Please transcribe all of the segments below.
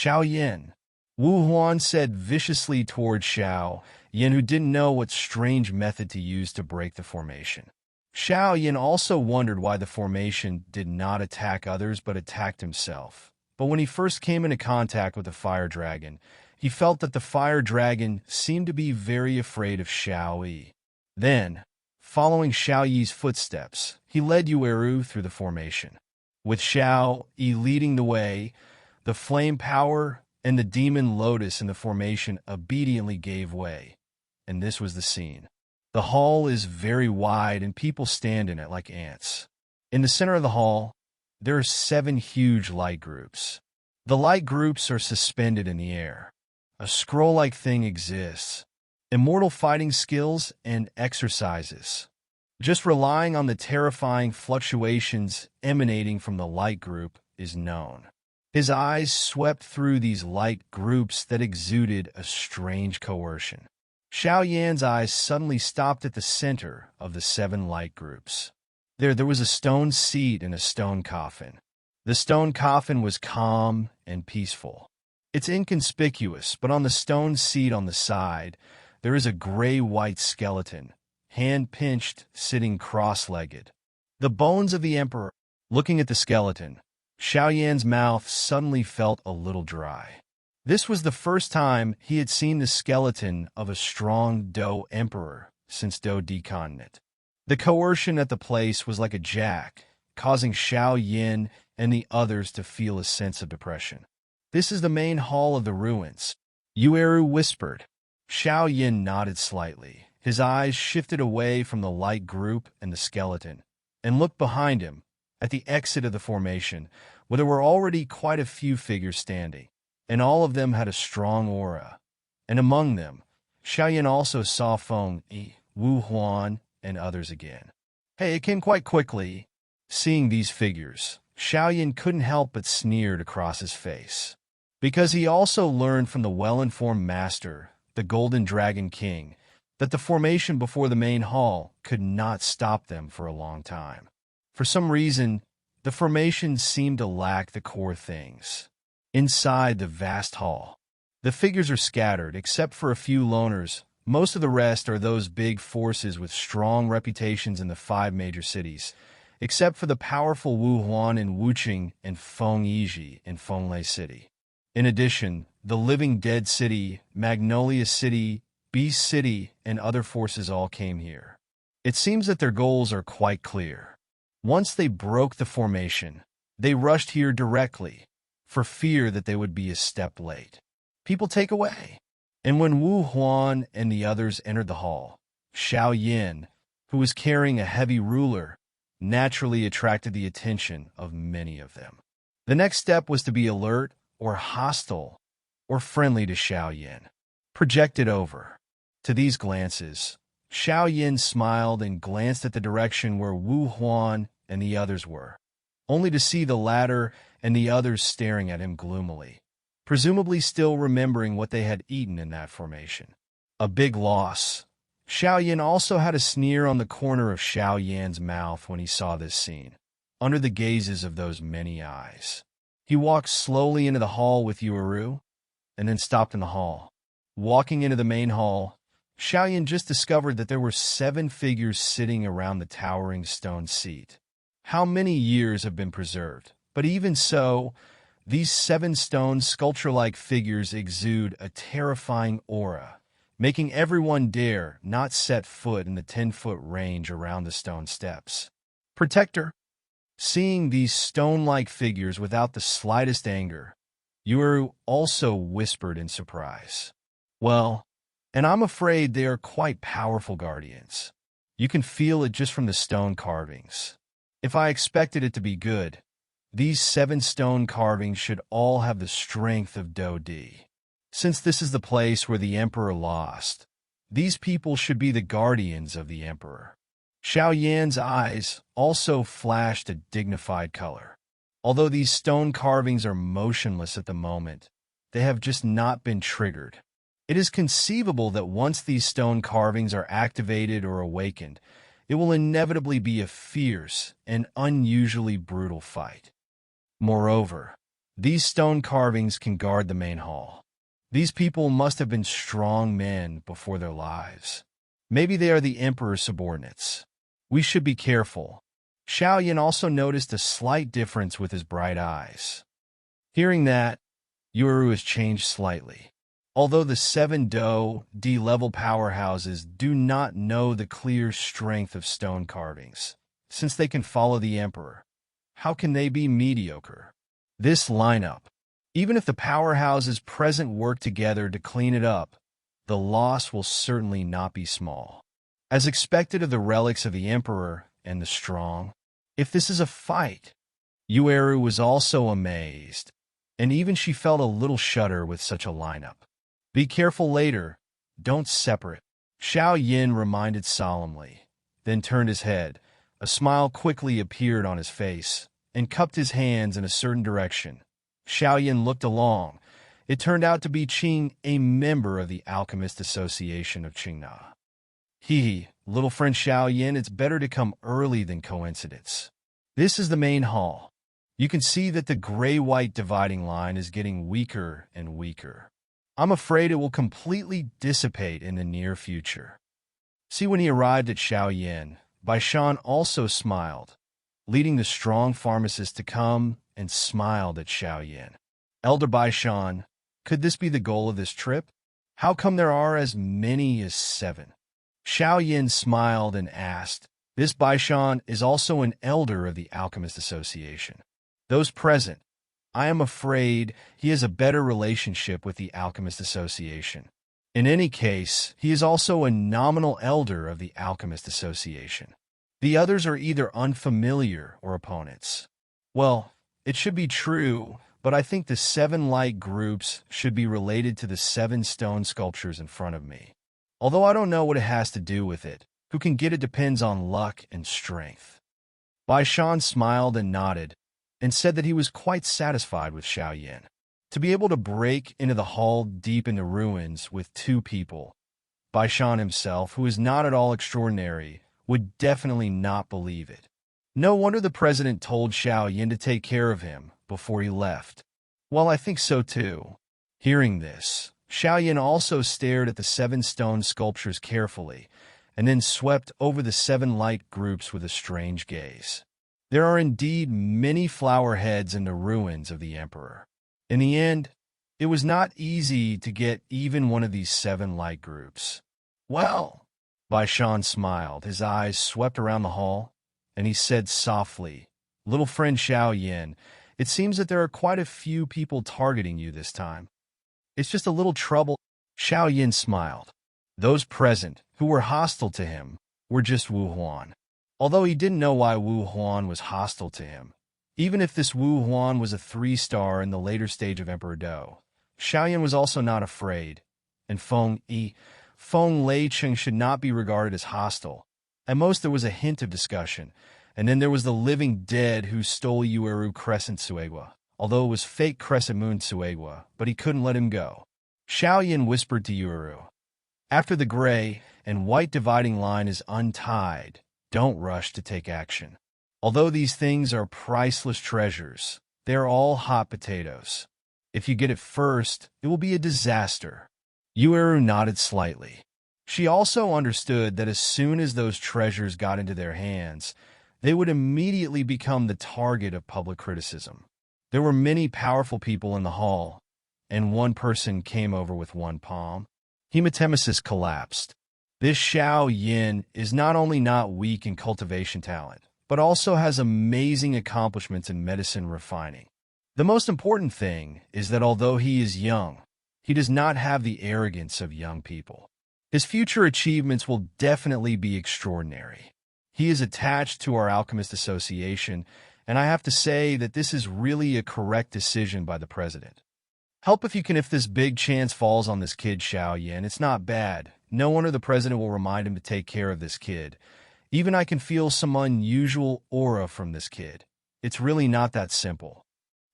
Xiao Yin. Wu Huan said viciously toward Xiao Yin, who didn't know what strange method to use to break the formation. Xiao Yin also wondered why the formation did not attack others but attacked himself. But when he first came into contact with the fire dragon, he felt that the fire dragon seemed to be very afraid of Xiao Yi. Then, following Xiao Yi's footsteps, he led Yueru through the formation. With Xiao Yi leading the way, the flame power and the demon lotus in the formation obediently gave way. And this was the scene. The hall is very wide and people stand in it like ants. In the center of the hall, there are 7 huge light groups. The light groups are suspended in the air. A scroll-like thing exists. Immortal fighting skills and exercises. Just relying on the terrifying fluctuations emanating from the light group is known. His eyes swept through these light groups that exuded a strange coercion. Xiao Yan's eyes suddenly stopped at the center of the 7 light groups. There was a stone seat and a stone coffin. The stone coffin was calm and peaceful. It's inconspicuous, but on the stone seat on the side, there is a gray-white skeleton, hand-pinched, sitting cross-legged. The bones of the emperor. Looking at the skeleton, Xiao Yan's mouth suddenly felt a little dry. This was the first time he had seen the skeleton of a strong Dou emperor since Dou Decontinent. The coercion at the place was like a jack, causing Xiao Yan and the others to feel a sense of depression. "This is the main hall of the ruins," Yueru whispered. Xiao Yan nodded slightly. His eyes shifted away from the light group and the skeleton, and looked behind him, at the exit of the formation, where there were already quite a few figures standing, and all of them had a strong aura. And among them, Xiao Yan also saw Feng Yi, Wu Huan, and others again. Hey, it came quite quickly. Seeing these figures, Xiao Yan couldn't help but sneered across his face. Because he also learned from the well-informed master, the Golden Dragon King, that the formation before the main hall could not stop them for a long time. For some reason, the formation seemed to lack the core things. Inside the vast hall, the figures are scattered except for a few loners. Most of the rest are those big forces with strong reputations in the 5 major cities, except for the powerful Wu Huan in Wuqing and Feng Yiji in Fenglei City. In addition, the Living Dead City, Magnolia City, Beast City, and other forces all came here. It seems that their goals are quite clear. Once they broke the formation, they rushed here directly, for fear that they would be a step late. People take away. And when Wu Huan and the others entered the hall, Xiao Yan, who was carrying a heavy ruler, naturally attracted the attention of many of them. The next step was to be alert or hostile or friendly to Xiao Yan. Projected over. To these glances, Xiao Yan smiled and glanced at the direction where Wu Huan and the others were, only to see the latter and the others staring at him gloomily, presumably still remembering what they had eaten in that formation. A big loss. Xiao Yan also had a sneer on the corner of Xiao Yan's mouth when he saw this scene, under the gazes of those many eyes. He walked slowly into the hall with Yueru, and then stopped in the hall. Walking into the main hall, Xiao Yan just discovered that there were 7 figures sitting around the towering stone seat. How many years have been preserved? But even so, these 7 stone sculpture-like figures exude a terrifying aura, making everyone dare not set foot in the 10-foot range around the stone steps. Protector. Seeing these stone-like figures without the slightest anger, Yueru also whispered in surprise. Well, and I'm afraid they are quite powerful guardians. You can feel it just from the stone carvings. If I expected it to be good, these 7 stone carvings should all have the strength of Dou Di. Since this is the place where the emperor lost, these people should be the guardians of the emperor. Xiao Yan's eyes also flashed a dignified color. Although these stone carvings are motionless at the moment, they have just not been triggered. It is conceivable that once these stone carvings are activated or awakened, it will inevitably be a fierce and unusually brutal fight. Moreover, These stone carvings can guard the main hall. These people must have been strong men before their lives. Maybe they are the emperor's subordinates. We should be careful. Xiao Yan also noticed a slight difference with his bright eyes. Hearing that, Yueru has changed slightly. Although the 7 D-level powerhouses do not know the clear strength of stone carvings, since they can follow the emperor, how can they be mediocre? This lineup, even if the powerhouses present work together to clean it up, the loss will certainly not be small. As expected of the relics of the emperor and the strong, if this is a fight, Yueru was also amazed, and even she felt a little shudder with such a lineup. Be careful later, don't separate. Xiao Yin reminded solemnly, then turned his head. A smile quickly appeared on his face, and cupped his hands in a certain direction. Xiao Yin looked along. It turned out to be Qing, a member of the Alchemist Association of Qingna. Little friend Xiao Yin, it's better to come early than coincidence. This is the main hall. You can see that the gray-white dividing line is getting weaker and weaker. I'm afraid it will completely dissipate in the near future. See, when he arrived at Xiao Yin, Baishan also smiled, leading the strong pharmacist to come and smiled at Xiao Yin. Elder Baishan, could this be the goal of this trip? How come there are as many as 7? Xiao Yin smiled and asked. This Baishan is also an elder of the Alchemist Association. Those present, I am afraid he has a better relationship with the Alchemist Association. In any case, he is also a nominal elder of the Alchemist Association. The others are either unfamiliar or opponents. Well, it should be true, but I think the 7 light groups should be related to the 7 stone sculptures in front of me. Although I don't know what it has to do with it, who can get it depends on luck and strength. Baishan smiled and nodded, and said that he was quite satisfied with Xiao Yin. To be able to break into the hall deep in the ruins with 2 people, Baishan himself, who is not at all extraordinary, would definitely not believe it. No wonder the president told Xiao Yin to take care of him before he left. Well, I think so too. Hearing this, Xiao Yin also stared at the 7 stone sculptures carefully, and then swept over the 7 light groups with a strange gaze. There are indeed many flower heads in the ruins of the emperor. In the end, it was not easy to get even one of these 7 light groups. Well, Baishan smiled. His eyes swept around the hall, and he said softly, Little friend Xiao Yin, it seems that there are quite a few people targeting you this time. It's just a little trouble. Xiao Yin smiled. Those present, who were hostile to him, were just Wu Huan. Although he didn't know why Wu Huan was hostile to him, even if this Wu Huan was a 3-star in the later stage of Emperor Do, Xiao Yin was also not afraid, and Feng Lei Cheng should not be regarded as hostile. At most there was a hint of discussion, and then there was the living dead who stole Yueru Crescent Suegua, although it was fake Crescent Moon Suegua, but he couldn't let him go. Xiao Yin whispered to Yueru, After the gray and white dividing line is untied, don't rush to take action. Although these things are priceless treasures, they are all hot potatoes. If you get it first, it will be a disaster. Yueru nodded slightly. She also understood that as soon as those treasures got into their hands, they would immediately become the target of public criticism. There were many powerful people in the hall, and one person came over with one palm. Hematemesis collapsed. This Xiao Yin is not only not weak in cultivation talent, but also has amazing accomplishments in medicine refining. The most important thing is that although he is young, he does not have the arrogance of young people. His future achievements will definitely be extraordinary. He is attached to our Alchemist Association, and I have to say that this is really a correct decision by the president. Help if you can if this big chance falls on this kid Xiao Yin. It's not bad. No wonder the president will remind him to take care of this kid. Even I can feel some unusual aura from this kid. It's really not that simple.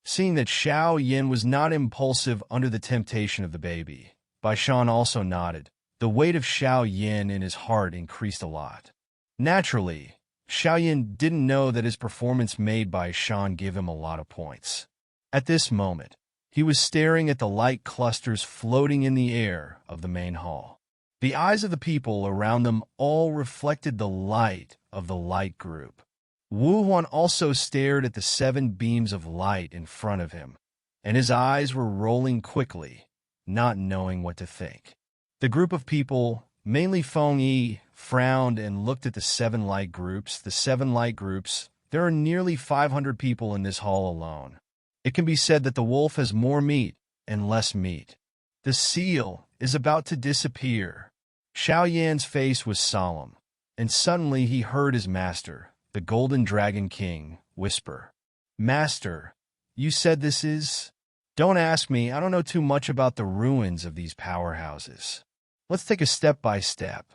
Seeing that Xiao Yin was not impulsive under the temptation of the baby, Baishan also nodded. The weight of Xiao Yin in his heart increased a lot. Naturally, Xiao Yin didn't know that his performance made by Shan gave him a lot of points. At this moment, he was staring at the light clusters floating in the air of the main hall. The eyes of the people around them all reflected the light of the light group. Wu Huan also stared at the 7 beams of light in front of him, and his eyes were rolling quickly, not knowing what to think. The group of people, mainly Feng Yi, frowned and looked at the 7 light groups. The 7 light groups, there are nearly 500 people in this hall alone. It can be said that the wolf has more meat and less meat. The seal is about to disappear. Xiao Yan's face was solemn, and suddenly he heard his master, the Golden Dragon King, whisper, "Master, you said this is—" "Don't ask me, I don't know too much about the ruins of these powerhouses. Let's take a step by step."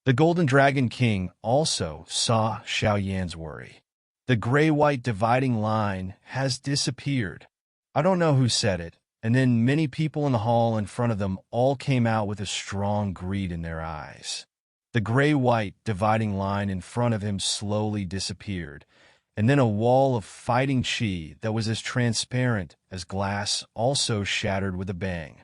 The Golden Dragon King also saw Xiao Yan's worry. "The gray-white dividing line has disappeared." I don't know who said it, and then many people in the hall in front of them all came out with a strong greed in their eyes. The gray-white dividing line in front of him slowly disappeared, and then a wall of fighting chi that was as transparent as glass also shattered with a bang.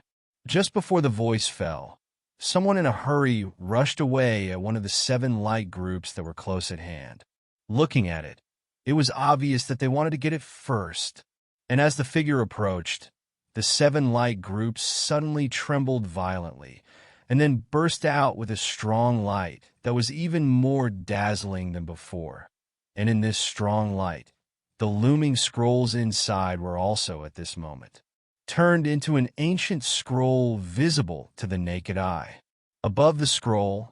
Just before the voice fell, someone in a hurry rushed away at one of the 7 light groups that were close at hand. Looking at it, it was obvious that they wanted to get it first, and as the figure approached, the 7 light groups suddenly trembled violently, and then burst out with a strong light that was even more dazzling than before. And in this strong light, the looming scrolls inside were also at this moment turned into an ancient scroll visible to the naked eye. Above the scroll,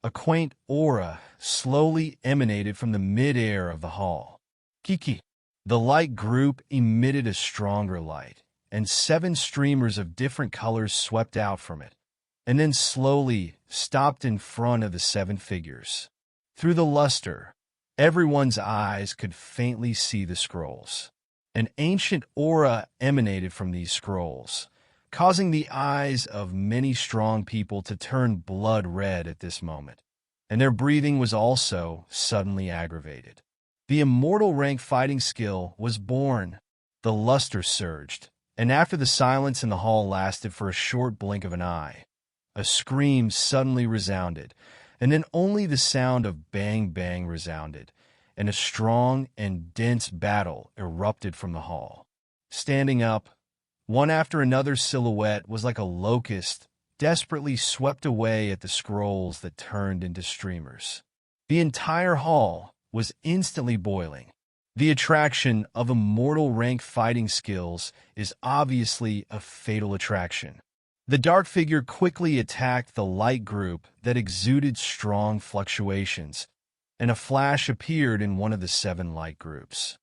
a quaint aura slowly emanated from the mid-air of the hall. Kiki. The light group emitted a stronger light, and 7 streamers of different colors swept out from it, and then slowly stopped in front of the 7 figures. Through the luster, everyone's eyes could faintly see the scrolls. An ancient aura emanated from these scrolls, causing the eyes of many strong people to turn blood red at this moment, and their breathing was also suddenly aggravated. The immortal rank fighting skill was born. The luster surged, and after the silence in the hall lasted for a short blink of an eye, a scream suddenly resounded, and then only the sound of bang bang resounded, and a strong and dense battle erupted from the hall. Standing up, one after another silhouette was like a locust, desperately swept away at the scrolls that turned into streamers. The entire hall was instantly boiling. The attraction of immortal rank fighting skills is obviously a fatal attraction. The dark figure quickly attacked the light group that exuded strong fluctuations, and a flash appeared in one of the 7 light groups.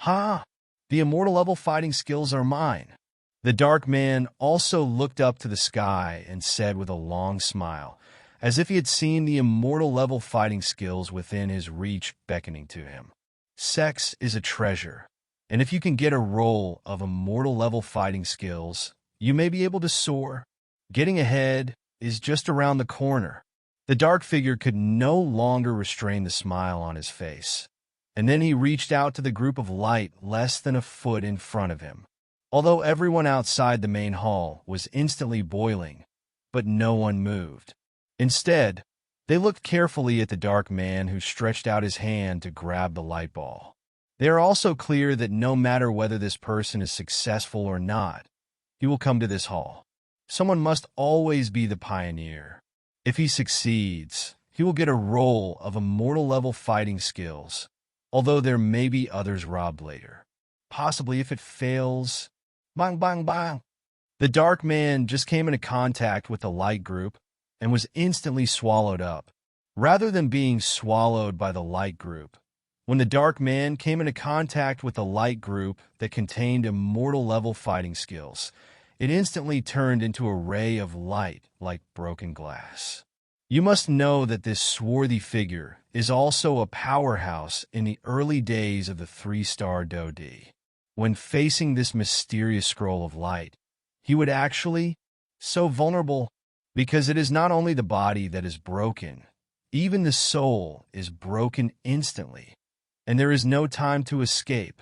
"Ha! The immortal level fighting skills are mine." The dark man also looked up to the sky and said with a long smile, as if he had seen the immortal level fighting skills within his reach beckoning to him. "Sex is a treasure, and if you can get a roll of immortal level fighting skills, you may be able to soar. Getting ahead is just around the corner." The dark figure could no longer restrain the smile on his face, and then he reached out to the group of light less than a foot in front of him. Although everyone outside the main hall was instantly boiling, but no one moved. Instead, they looked carefully at the dark man who stretched out his hand to grab the light ball. They are also clear that no matter whether this person is successful or not, he will come to this hall. Someone must always be the pioneer. If he succeeds, he will get a roll of immortal level fighting skills, although there may be others robbed later. Possibly if it fails, bang bang bang. The dark man just came into contact with the light group and was instantly swallowed up. Rather than being swallowed by the light group, when the dark man came into contact with the light group that contained immortal level fighting skills, it instantly turned into a ray of light like broken glass. You must know that this swarthy figure is also a powerhouse in the early days of the 3-star Dodi. When facing this mysterious scroll of light, he would actually so vulnerable because it is not only the body that is broken, even the soul is broken instantly, and there is no time to escape.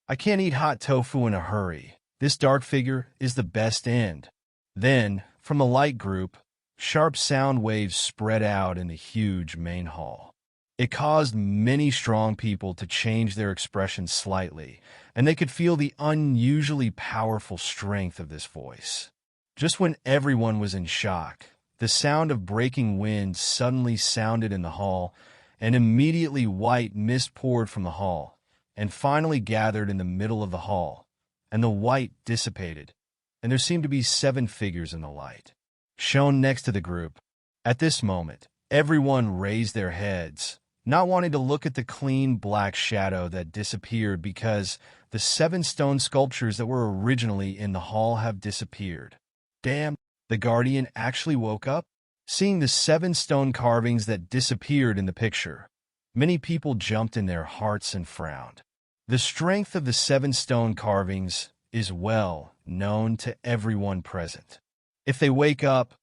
I can't eat hot tofu in a hurry, This dark figure is the best end. Then, from the light group, sharp sound waves spread out in the huge main hall. It caused many strong people to change their expression slightly, and they could feel the unusually powerful strength of this voice. Just when everyone was in shock, the sound of breaking wind suddenly sounded in the hall, and immediately white mist poured from the hall, and finally gathered in the middle of the hall, and the white dissipated, and there seemed to be 7 figures in the light, shown next to the group. At this moment, everyone raised their heads, not wanting to look at the clean black shadow that disappeared because the 7 stone sculptures that were originally in the hall have disappeared. Damn, the Guardian actually woke up? Seeing the 7 stone carvings that disappeared in the picture, many people jumped in their hearts and frowned. The strength of the 7 stone carvings is well known to everyone present. If they wake up,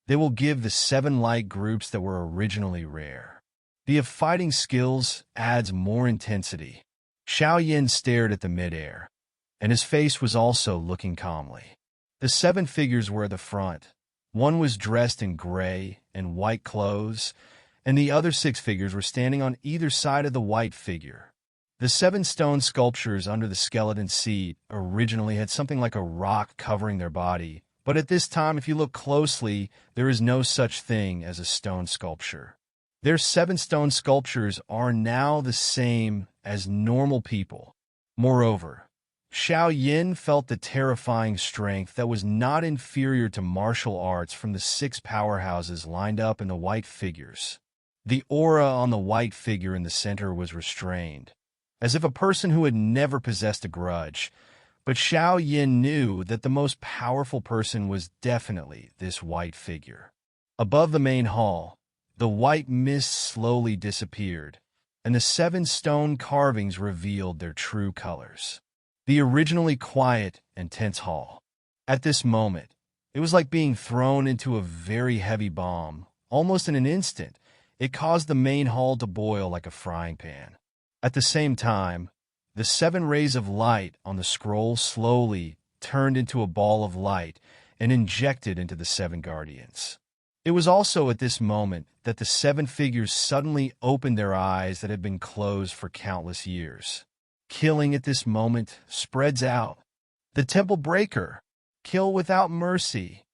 they will give the 7 light groups that were originally rare. The of fighting skills adds more intensity. Xiao Yin stared at the midair, and his face was also looking calmly. The 7 figures were at the front. One was dressed in gray and white clothes, and the other 6 figures were standing on either side of the white figure. The 7 stone sculptures under the skeleton seat originally had something like a rock covering their body, but at this time, if you look closely, there is no such thing as a stone sculpture. Their 7 stone sculptures are now the same as normal people. Moreover, Xiao Yin felt the terrifying strength that was not inferior to martial arts from the 6 powerhouses lined up in the white figures. The aura on the white figure in the center was restrained, as if a person who had never possessed a grudge. But Xiao Yin knew that the most powerful person was definitely this white figure. Above the main hall, the white mist slowly disappeared, and the 7 stone carvings revealed their true colors. The originally quiet and tense hall. At this moment, it was like being thrown into a very heavy bomb. Almost in an instant, it caused the main hall to boil like a frying pan. At the same time, the 7 rays of light on the scroll slowly turned into a ball of light and injected into the 7 guardians. It was also at this moment that the 7 figures suddenly opened their eyes that had been closed for countless years. Killing at this moment spreads out. The Temple Breaker. Kill without mercy.